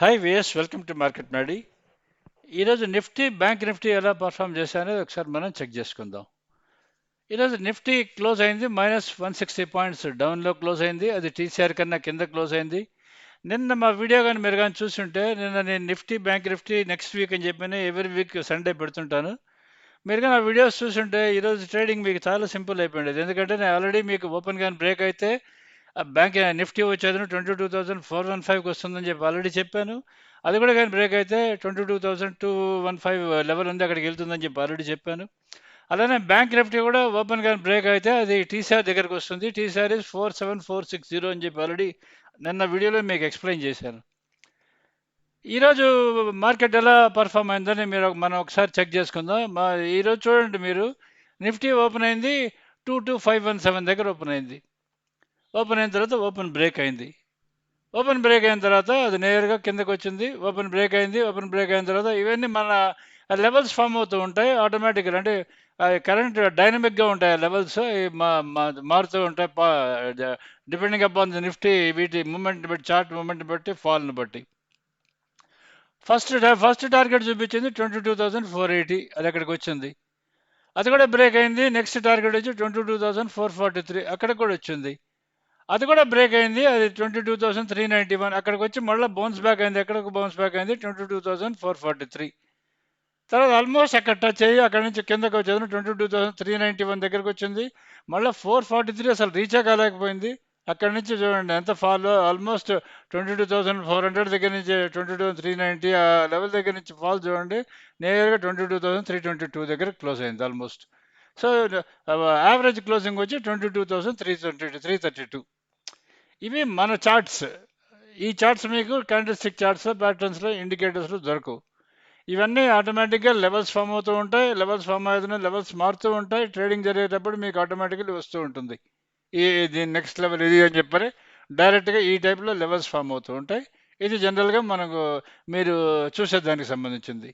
Hi విఎస్, welcome to market Maddy. ఈరోజు Nifty, bank Nifty ఎలా పర్ఫామ్ చేశాయనేది ఒకసారి మనం చెక్ చేసుకుందాం. ఈరోజు నిఫ్టీ క్లోజ్ అయింది -160 పాయింట్స్ డౌన్లో క్లోజ్ అయింది. అది టీసీఆర్ కన్నా కింద క్లోజ్ అయింది. నిన్న మా వీడియో కానీ మీరు కానీ చూస్తుంటే, నిన్న నేను Nifty, bank Nifty next week అని చెప్పి ఎవ్రీ వీక్ సండే పెడుతుంటాను. మీరు కానీ ఆ వీడియోస్ చూస్తుంటే ఈరోజు ట్రేడింగ్ మీకు చాలా సింపుల్ అయిపోయింది. ఎందుకంటే నేను ఆల్రెడీ మీకు ఓపెన్ కానీ బ్రేక్ అయితే ఆ బ్యాంక్ నిఫ్టీ వచ్చేది 22,415కి వస్తుందని చెప్పి ఆల్రెడీ చెప్పాను. అది కూడా కానీ బ్రేక్ అయితే 22,215 లెవెల్ ఉంది, అక్కడికి వెళ్తుందని చెప్పి ఆల్రెడీ చెప్పాను. అలానే బ్యాంక్ నిఫ్టీ కూడా ఓపెన్ కానీ బ్రేక్ అయితే అది టీసీఆర్ దగ్గరకు వస్తుంది. టీసీఆర్ ఇస్ 47460 అని చెప్పి ఆల్రెడీ నిన్న వీడియోలో మీకు ఎక్స్ప్లెయిన్ చేశాను. ఈరోజు మార్కెట్ ఎలా పర్ఫామ్ అయిందని మనం ఒకసారి చెక్ చేసుకుందాం. ఈరోజు చూడండి మీరు, నిఫ్టీ ఓపెన్ అయింది 22,517 దగ్గర ఓపెన్ అయింది. ఓపెన్ అయిన తర్వాత ఓపెన్ బ్రేక్ అయింది. ఓపెన్ బ్రేక్ అయిన తర్వాత అది నేరుగా కిందకు వచ్చింది. ఓపెన్ బ్రేక్ అయింది. ఓపెన్ బ్రేక్ అయిన తర్వాత ఇవన్నీ మన లెవెల్స్ ఫామ్ అవుతూ ఉంటాయి ఆటోమేటిక్గా. అంటే కరెంట్ డైనమిక్గా ఉంటాయి ఆ లెవెల్స్, మారుతూ ఉంటాయి డిపెండింగ్ అపాన్ ది నిఫ్టీ వీటి మూమెంట్ బట్టి, చార్ట్ మూమెంట్ బట్టి, ఫాల్ని బట్టి. ఫస్ట్ టార్గెట్ చూపించింది 22,480, అది అక్కడికి వచ్చింది. అది కూడా బ్రేక్ అయింది. నెక్స్ట్ టార్గెట్ వచ్చి 22,443, అక్కడ కూడా వచ్చింది. అది కూడా బ్రేక్ అయింది. అది 22,391, అక్కడికి వచ్చి మళ్ళీ బౌన్స్ బ్యాక్ అయింది. ఎక్కడికి బౌన్స్ బ్యాక్ అయింది? 22,443. తర్వాత ఆల్మోస్ట్ అక్కడ టచ్ అయ్యి అక్కడ నుంచి కిందకి వచ్చేది 22,391 దగ్గరకు వచ్చింది. మళ్ళీ 443 అసలు రీచే కాలేకపోయింది. అక్కడి నుంచి చూడండి ఎంత ఫాల్, ఆల్మోస్ట్ 22,400 దగ్గర నుంచి 22,390 ఆ లెవెల్ దగ్గర నుంచి ఫాల్ చూడండి, నేరుగా 22,322 దగ్గర క్లోజ్ అయింది ఆల్మోస్ట్. సో యావరేజ్ క్లోజింగ్ వచ్చి 22,332. ఇవి మన చార్ట్స్. ఈ చార్ట్స్ మీకు క్యాండిల్స్టిక్ చార్ట్స్, ప్యాటర్న్స్లో, ఇండికేటర్స్లో దొరకవు. ఇవన్నీ ఆటోమేటిక్గా లెవెల్స్ ఫామ్ అవుతూ ఉంటాయి. లెవెల్స్ ఫామ్ అవుతున్న లెవెల్స్ మారుతూ ఉంటాయి. ట్రేడింగ్ జరిగేటప్పుడు మీకు ఆటోమేటిక్గా వస్తూ ఉంటుంది. దీని నెక్స్ట్ లెవెల్ ఇది అని చెప్పని డైరెక్ట్గా ఈ టైప్లో లెవెల్స్ ఫామ్ అవుతూ ఉంటాయి. ఇది జనరల్గా మనకు మీరు చూసేదానికి సంబంధించింది.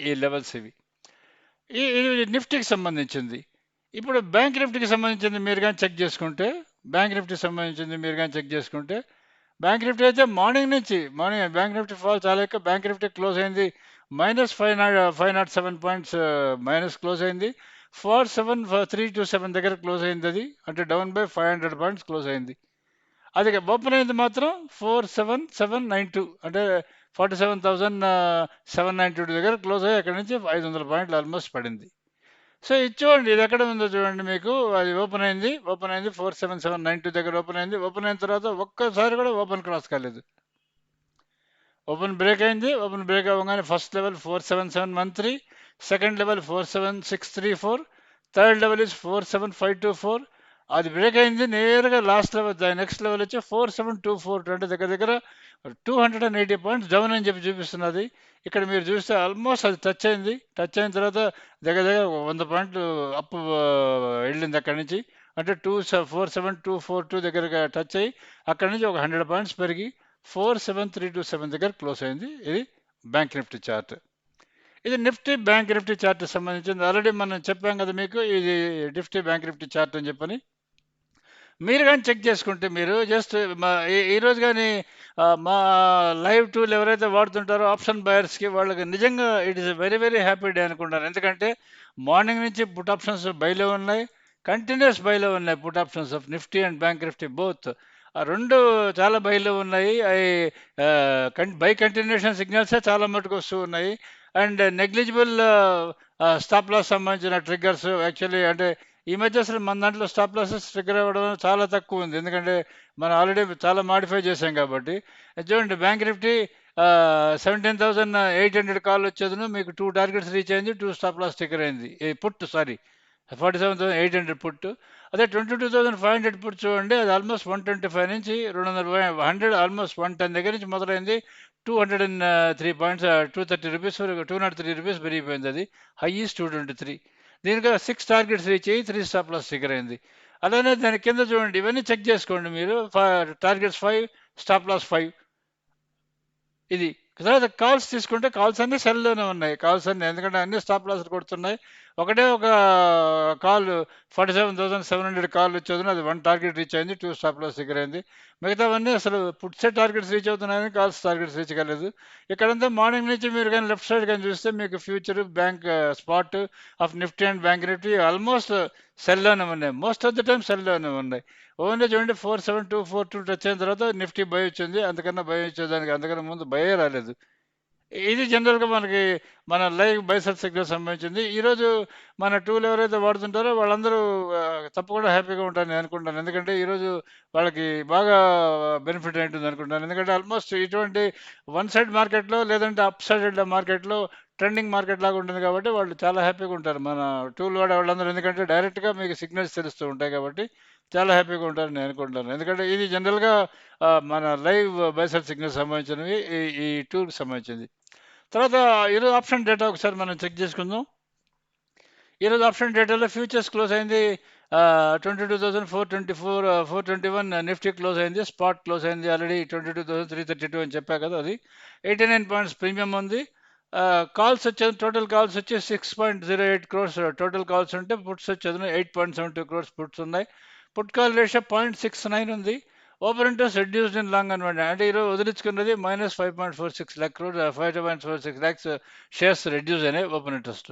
ఈ లెవెల్స్ ఇవి. ఇది నిఫ్టీకి సంబంధించింది. ఇప్పుడు బ్యాంక్ నిఫ్టీకి సంబంధించింది మీరు కానీ చెక్ చేసుకుంటే, బ్యాంక్ నిఫ్టీ అయితే మార్నింగ్ బ్యాంక్ నిఫ్టీ ఫాల్ చాలా ఎక్కువ. బ్యాంక్ నిఫ్టీ క్లోజ్ అయింది -507 పాయింట్స్ మైనస్ క్లోజ్ అయింది. 47327 దగ్గర క్లోజ్ అయింది. అది అంటే డౌన్ బై 500 పాయింట్స్ క్లోజ్ అయింది. అది ఓపెన్ అయింది మాత్రం 47792, అంటే 47,792 దగ్గర క్లోజ్ అయ్యి అక్కడ నుంచి 500 పాయింట్లు ఆల్మోస్ట్ పడింది. సో ఇది చూడండి, ఇది ఎక్కడ ఉందో చూడండి మీకు. అది ఓపెన్ అయింది 47792 దగ్గర ఓపెన్ అయింది. ఓపెన్ అయిన తర్వాత ఒక్కసారి కూడా ఓపెన్ క్రాస్ కాలేదు. ఓపెన్ బ్రేక్ అయింది. ఓపెన్ బ్రేక్ అవ్వగానే first level 47713, second level 47634, third level is 47524. అది బ్రేక్ అయింది. నేరుగా లాస్ట్ లెవెల్, నెక్స్ట్ లెవెల్ వచ్చి 47242, అంటే దగ్గర దగ్గర 280 పాయింట్స్ డౌన్ అని చెప్పి చూపిస్తున్నది. ఇక్కడ మీరు చూస్తే ఆల్మోస్ట్ అది టచ్ అయింది. టచ్ అయిన తర్వాత దగ్గర దగ్గర 100 పాయింట్లు అప్ వెళ్ళింది అక్కడి నుంచి. అంటే 47242 దగ్గరగా టచ్ అయ్యి అక్కడి నుంచి ఒక 100 పాయింట్స్ పెరిగి 47327 దగ్గర క్లోజ్ అయింది. ఇది బ్యాంక్ నిఫ్టీ చార్ట్. ఇది నిఫ్టీ బ్యాంక్ నిఫ్టీ చార్ట్ సంబంధించింది. ఆల్రెడీ మనం చెప్పాం కదా మీకు, ఇది నిఫ్టీ బ్యాంక్ నిఫ్టీ చార్ట్ అని చెప్పని. మీరు కానీ చెక్ చేసుకుంటే, మీరు జస్ట్ ఈరోజు కానీ మా లైవ్ టూల్ ఎవరైతే వాడుతుంటారో ఆప్షన్ బయర్స్కి, వాళ్ళకి నిజంగా it is very very happy day అనుకుంటాను. ఎందుకంటే మార్నింగ్ నుంచి పుట్ ఆప్షన్స్ బైలో ఉన్నాయి, కంటిన్యూస్ బైలో ఉన్నాయి. Put options of nifty and bank Nifty both, ఆ రెండు చాలా బైలో ఉన్నాయి. అవి బై కంటిన్యూషన్ సిగ్నల్సే చాలా మటుకు వస్తూ ఉన్నాయి. అండ్ నెగ్లిజిబుల్ స్టాప్ లాస్ సంబంధించిన ట్రిగ్గర్స్ యాక్చువల్లీ, అంటే ఈ మధ్య అసలు మన దాంట్లో స్టాప్ లాసెస్ ట్రిగ్గర్ అవ్వడం చాలా తక్కువ ఉంది. ఎందుకంటే మనం ఆల్రెడీ చాలా మాడిఫై చేసాం కాబట్టి. చూడండి బ్యాంక్ నిఫ్టీ 17,800 కాల్ వచ్చేది, మీకు 2 టార్గెట్స్ రీచ్ అయింది, 2 స్టాప్ లాస్ ట్రిగ్గర్ అయింది. Put 47,800 put. అదే 22,500 పుట్ చూడండి, అది ఆల్మోస్ట్ 125 నుంచి 200 ఆల్మోస్ట్ 110 దగ్గర నుంచి మొదలైంది. 203 పాయింట్స్, 230 రూపీస్ వరకు, 203 రూపీస్ పెరిగిపోయింది. అది హై ఈస్ 223. దీనికి 6 టార్గెట్స్ రీచ్ అయ్యి 3 స్టాప్ లాస్ ట్రిగ్గర్ అయింది. అలానే దాని కింద చూడండి, ఇవన్నీ చెక్ చేసుకోండి మీరు. Targets 5, stop loss 5. ఇది తర్వాత కాల్స్ తీసుకుంటే కాల్స్ అన్నీ సెల్లోనే ఉన్నాయి. కాల్స్ అన్నీ, ఎందుకంటే అన్ని స్టాప్ లాస్ కొడుతున్నాయి. ఒకటే ఒక కాల్ 47,700 కాల్ వచ్చేది, అది 1 టార్గెట్ రీచ్ అయింది, 2 స్టాప్ లాస్ దగ్గర అయింది. మిగతావన్నీ అసలు పుట్సే టార్గెట్స్ రీచ్ అవుతున్నాయని, కాల్స్ టార్గెట్స్ రీచ్ కాలేదు. ఇక్కడంతా మార్నింగ్ నుంచి మీరు కానీ లెఫ్ట్ సైడ్ కానీ చూస్తే మీకు future bank spot of nifty and bank nifty almost సెల్లోనే ఉన్నాయి. మోస్ట్ ఆఫ్ ద టైమ్ సెల్లోనే ఉన్నాయి. ఓన్లీ చూడండి 47242 టచ్ అయిన తర్వాత నిఫ్టీ బై వచ్చింది. అంతకన్నా బై వచ్చేదానికి అంతకన్నా ముందు బయే రాలేదు. ఇది జనరల్‌గా మనకి మన లైవ్ బైసెప్స్ సిగ్నల్‌కి సంబంధించింది. ఈరోజు మన టూల్ ఎవరైతే వాడుతుంటారో వాళ్ళందరూ తప్పకుండా హ్యాపీగా ఉంటారని నేను అనుకుంటాను. ఎందుకంటే ఈరోజు వాళ్ళకి బాగా బెనిఫిట్ అయి ఉంటుందనుకుంటాను. ఎందుకంటే ఆల్మోస్ట్ ఇటువంటి వన్ సైడ్ మార్కెట్‌లో లేదంటే అప్ సైడెడ్ మార్కెట్‌లో ట్రెండింగ్ మార్కెట్ లాగా ఉంటుంది కాబట్టి వాళ్ళు చాలా హ్యాపీగా ఉంటారు. మన టూల్ వాడే వాళ్ళందరూ, ఎందుకంటే డైరెక్ట్‌గా మీకు సిగ్నల్స్ తెలుస్తూ ఉంటాయి కాబట్టి చాలా హ్యాపీగా ఉంటారని నేను అనుకుంటాను. ఎందుకంటే ఇది జనరల్‌గా మన లైవ్ బైసెప్స్ సిగ్నల్‌కి సంబంధించినవి, ఈ ఈ టూల్‌కి సంబంధించింది. తర్వాత ఈరోజు ఆప్షన్ డేటా ఒకసారి మనం చెక్ చేసుకుందాం. ఈరోజు ఆప్షన్ డేటాలో ఫ్యూచర్స్ క్లోజ్ అయింది 22,424 421 నిఫ్టీ క్లోజ్ అయింది. స్పాట్ క్లోజ్ అయింది ఆల్రెడీ 22,332 అని చెప్పా కదా, అది 89 పాయింట్స్ ప్రీమియం ఉంది. కాల్స్ వచ్చేది, టోటల్ కాల్స్ వచ్చి 6.08 క్రోర్స్ టోటల్ కాల్స్ ఉంటే, పుట్స్ వచ్చేది 8.72 క్రోర్స్ పుట్స్ ఉన్నాయి. పుట్ కాల్ రేషియో 0.69 ఉంది. Open interest reduced in long అనమాట. అంటే ఈరోజు వదిలించుకున్నది -5.46 lakh crore, 5.46 lakhs shares reduce అయినాయి ఓపెన్ ఇంట్రెస్ట్.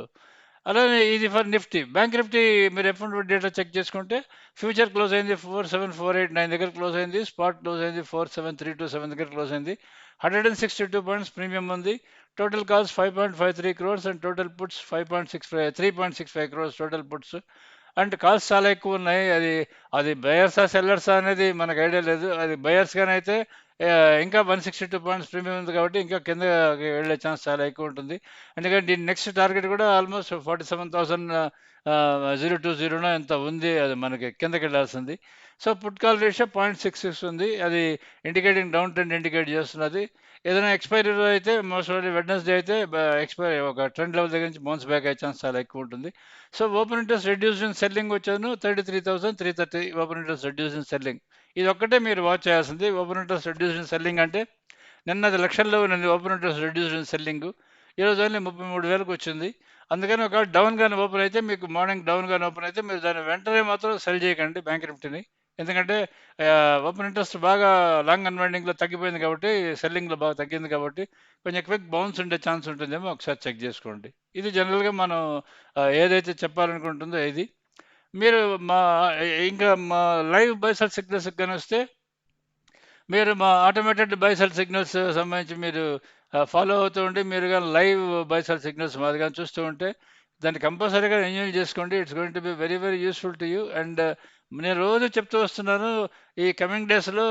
అలానే ఇది ఫర్ నిఫ్టీ. బ్యాంక్ నిఫ్టీ మీరు ఎఫ్ డేటా చెక్ చేసుకుంటే ఫ్యూచర్ క్లోజ్ అయింది 47,489 దగ్గర క్లోజ్ అయింది. స్పాట్ క్లోజ్ అయింది 47,327 దగ్గర క్లోజ్ అయింది. 162 పాయింట్స్ ప్రీమియం ఉంది. Total calls 5.53 crores and total puts 3.65 crores total puts. And calls చాలా ఎక్కువ ఉన్నాయి. అది అది బయర్సా సెల్లర్సా అనేది మనకు ఐడియా లేదు. అది బయర్స్ గాని అయితే ఇంకా 162 పాయింట్స్ ప్రీమియం ఉంది కాబట్టి ఇంకా కిందకి వెళ్ళే ఛాన్స్ చాలా ఎక్కువ ఉంటుంది. ఎందుకంటే దీని నెక్స్ట్ టార్గెట్ కూడా ఆల్మోస్ట్ 47,020 ఎంత ఉంది, అది మనకి కిందకి వెళ్ళాల్సింది. సో పుట్ కాల్ రేషియో 0.66 ఉంది. అది ఇండికేటింగ్ డౌన్ ట్రెండ్ ఇండికేట్ చేస్తున్నది. ఏదైనా ఎక్స్పైరీ అయితే మోస్ట్ వెడ్నెస్డే అయితే ఎక్స్పైరీ ఒక ట్రెండ్ లెవెల్ దగ్గర నుంచి బౌన్స్ బ్యాక్ అయ్యే ఛాన్స్ చాలా ఎక్కువ ఉంటుంది. So open interest reduce in selling వచ్చాను 33,330 open interest reduce in selling. ఇది ఒక్కటే మీరు వాచ్ చేయాల్సింది. Open interest reduce in selling అంటే నిన్నది లక్షల్లో ఉన్నది open interest reduce in selling. ఈరోజు ఓన్లీ 33,000కి వచ్చింది. అందుకని ఒక డౌన్ గాని ఓపెన్ అయితే, మీకు మార్నింగ్ డౌన్ గాని ఓపెన్ అయితే మీరు దాన్ని వెంటనే మాత్రం సెల్ చేయకండి బ్యాంక్ నిఫ్టీని. ఎందుకంటే ఓపెన్ ఇంట్రెస్ట్ బాగా లాంగ్ అన్వైండింగ్లో తగ్గిపోయింది కాబట్టి, సెల్లింగ్లో బాగా తగ్గింది కాబట్టి కొంచెం క్విక్ బౌన్స్ ఉండే ఛాన్స్ ఉంటుందేమో ఒకసారి చెక్ చేసుకోండి. ఇది జనరల్గా మనం ఏదైతే చెప్పాలనుకుంటుందో ఇది. మీరు మా ఇంకా మా లైవ్ బైసల్ సిగ్నల్స్ కానీ వస్తే, మీరు మా ఆటోమేటెడ్ బైసల్ సిగ్నల్స్ సంబంధించి మీరు ఫాలో అవుతూ ఉండి, మీరు కానీ లైవ్ బైసల్ సిగ్నల్స్ మాది కానీ చూస్తూ ఉంటే దాన్ని కంపల్సరీగా ఎంజాయ్ చేసుకోండి. It's going to be very very useful to you. And నేను రోజు చెప్తూ వస్తున్నాను, ఈ కమింగ్ డేస్లో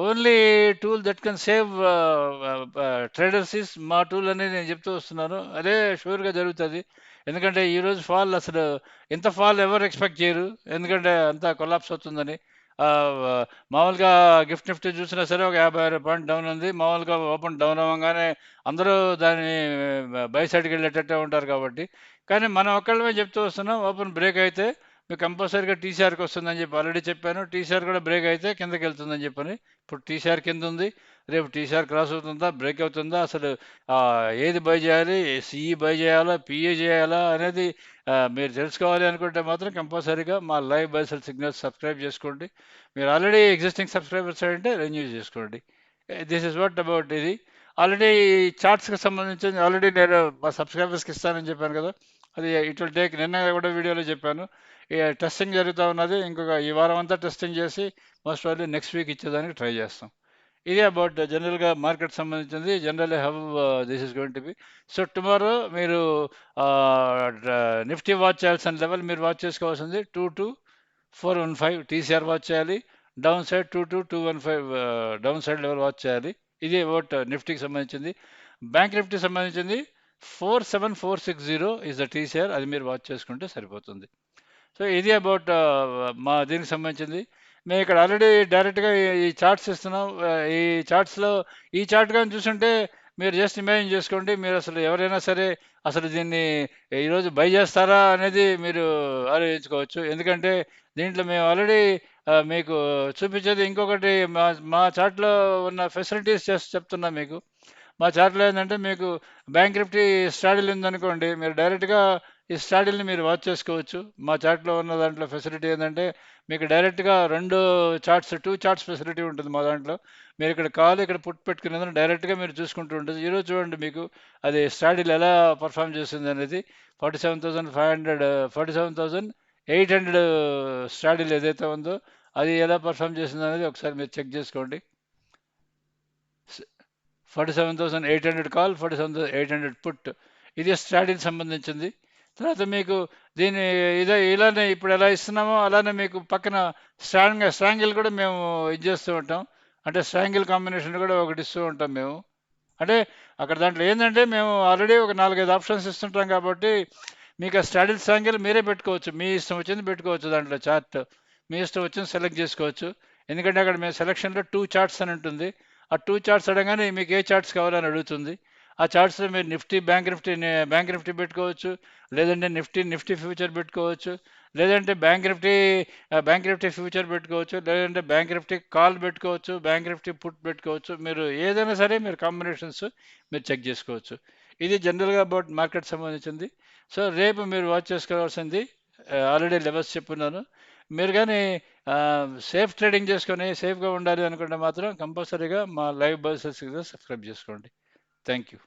only tool that can save traders is మా టూల్ అనేది నేను చెప్తూ వస్తున్నాను. అదే షూర్గా జరుగుతుంది. ఎందుకంటే ఈరోజు ఫాల్ అసలు ఇంత ఫాల్ ఎవరు ఎక్స్పెక్ట్ చేయరు, ఎందుకంటే అంతా కొలాప్స్ అవుతుందని. ఆ, మామూలుగా గిఫ్ట్ నిఫ్టీ చూసినా సరే ఒక 56 పాయింట్ డౌన్ ఉంది. మామూలుగా ఓపెన్ డౌన్ అవ్వగానే అందరూ దాన్ని బై సైడ్కి వెళ్ళేటట్టే ఉంటారు కాబట్టి. కానీ మనం ఒక్కళ్ళమే చెప్తూ వస్తున్నాం, ఓపెన్ బ్రేక్ అయితే మీకు కంపల్సరీగా టీసీఆర్కి వస్తుందని చెప్పి ఆల్రెడీ చెప్పాను. టీసీఆర్ కూడా బ్రేక్ అయితే కిందకి వెళ్తుందని చెప్పని. ఇప్పుడు టీసీఆర్ కింద ఉంది, రేపు టీసీఆర్ క్రాస్ అవుతుందా, బ్రేక్ అవుతుందా, అసలు ఏది బై చేయాలి, సిఈ బై చేయాలా, పిఏ చేయాలా అనేది మీరు తెలుసుకోవాలి అనుకుంటే మాత్రం కంపల్సరీగా మా లైవ్ బైసల్ సిగ్నల్స్ సబ్స్క్రైబ్ చేసుకోండి. మీరు ఆల్రెడీ ఎగ్జిస్టింగ్ సబ్స్క్రైబర్స్ అంటే రెన్యూ చేసుకోండి. దిస్ ఇస్ వాట్ అబౌట్ ఇది. ఆల్రెడీ చార్ట్స్కి సంబంధించి ఆల్రెడీ నేను మా సబ్స్క్రైబర్స్కి ఇస్తానని చెప్పాను కదా, అది ఇట్ విల్ టేక్, నిన్న కూడా వీడియోలో చెప్పాను. టెస్టింగ్ జరుగుతూ ఉన్నది. ఇంకొక ఈ వారం అంతా టెస్టింగ్ చేసి మోస్ట్ ప్రాబ్లీ నెక్స్ట్ వీక్ ఇచ్చేదానికి ట్రై చేస్తాం. ఇది అబౌట్ జనరల్గా మార్కెట్ సంబంధించింది. Generally how this is going to be. So tomorrow మీరు నిఫ్టీ వాచ్ చేయాల్సిన లెవెల్ మీరు వాచ్ చేసుకోవాల్సింది 22,415 టీసీఆర్ వాచ్ చేయాలి. Down side 22,215 down side level watch చేయాలి. ఇది అబౌట్ నిఫ్టీకి సంబంధించింది. బ్యాంక్ నిఫ్టీ సంబంధించింది 47,460 ఇస్ ద టీసీఆర్, అది మీరు వాచ్ చేసుకుంటే సరిపోతుంది. సో ఇది అబౌట్ మా దీనికి సంబంధించింది. మేము ఇక్కడ ఆల్రెడీ డైరెక్ట్గా ఈ చార్ట్స్ ఇస్తున్నాం. ఈ చార్ట్స్లో ఈ చార్ట్ కానీ చూసుంటే మీరు జస్ట్ ఇమాజిన్ చేసుకోండి, మీరు అసలు ఎవరైనా సరే అసలు దీన్ని ఈరోజు బై చేస్తారా అనేది మీరు ఆలోచించుకోవచ్చు. ఎందుకంటే దీంట్లో మేము ఆల్రెడీ మీకు చూపించేది ఇంకొకటి, మా మా చార్ట్లో ఉన్న ఫెసిలిటీస్ చేసి చెప్తున్నా మీకు. మా చార్ట్‌లో ఏందంటే మీకు బ్యాంక్ నిఫ్టీ స్ట్రాడిల్ ఉందనుకోండి, మీరు డైరెక్ట్‌గా ఈ స్ట్రాడిల్‌ని మీరు వాచ్ చేసుకోవచ్చు. మా చార్ట్‌లో ఉన్న దాంట్లో ఫెసిలిటీ ఏందంటే, మీకు డైరెక్ట్‌గా 2 చార్ట్స్, 2 చార్ట్స్ ఫెసిలిటీ ఉంటుంది మా దాంట్లో. మీరు ఇక్కడ కాల్, ఇక్కడ పుట్ పెట్టుకునేదని డైరెక్ట్‌గా మీరు చూసుకుంటూ ఉంటుంది. ఈరోజు చూడండి మీకు అది స్ట్రాడిల్ ఎలా పర్ఫార్మ్ చేసిందనేది. 47,500 47,800 స్ట్రాడిల్ ఏదైతే ఉందో, అది ఎలా పర్ఫార్మ్ చేసిందనేది ఒకసారి మీరు చెక్ చేసుకోండి. 47,800 కాల్, 47,800 పుట్. ఇది స్ట్రాటజీకి సంబంధించింది. తర్వాత మీకు దీన్ని ఇలానే ఇప్పుడు ఎలా ఇస్తున్నామో అలానే మీకు పక్కన స్ట్రాంగిల్ కూడా మేము ఇది చేస్తూ ఉంటాం. అంటే స్ట్రాంగిల్ కాంబినేషన్ కూడా ఒకటి ఇస్తూ ఉంటాం మేము. అంటే అక్కడ దాంట్లో ఏంటంటే మేము ఆల్రెడీ ఒక 4, 5 ఆప్షన్స్ ఇస్తుంటాం కాబట్టి మీకు ఆ స్ట్రాడిల్ స్ట్రాంగిల్ మీరే పెట్టుకోవచ్చు. మీ ఇష్టం వచ్చింది పెట్టుకోవచ్చు దాంట్లో చార్ట్. మీ ఇష్టం వచ్చింది సెలెక్ట్ చేసుకోవచ్చు. ఎందుకంటే అక్కడ మేము సెలక్షన్లో 2 చార్ట్స్ అని ఉంటుంది. ఆ 2 చార్ట్స్ అడగానే మీకు ఏ చార్ట్స్ కావాలని అడుగుతుంది. ఆ చార్ట్స్లో మీరు బ్యాంక్ నిఫ్టీ పెట్టుకోవచ్చు. లేదంటే నిఫ్టీ ఫ్యూచర్ పెట్టుకోవచ్చు. లేదంటే బ్యాంక్ నిఫ్టీ ఫ్యూచర్ పెట్టుకోవచ్చు. లేదంటే బ్యాంక్ నిఫ్టీ కాల్ పెట్టుకోవచ్చు. బ్యాంక్ నిఫ్టీ పుట్ పెట్టుకోవచ్చు. మీరు ఏదైనా సరే మీరు కాంబినేషన్స్ మీరు చెక్ చేసుకోవచ్చు. ఇది జనరల్గా అబౌట్ మార్కెట్ సంబంధించింది. సో రేపు మీరు వాచ్ చేసుకోవాల్సింది ఆల్రెడీ లెవెల్స్ చెప్పున్నాను. మీరు కానీ సేఫ్ ట్రేడింగ్ చేసుకొని సేఫ్గా ఉండాలి అనుకుంటే మాత్రం కంపల్సరీగా మా లైవ్ బస్ సబ్స్క్రైబ్ చేసుకోండి. Thank you.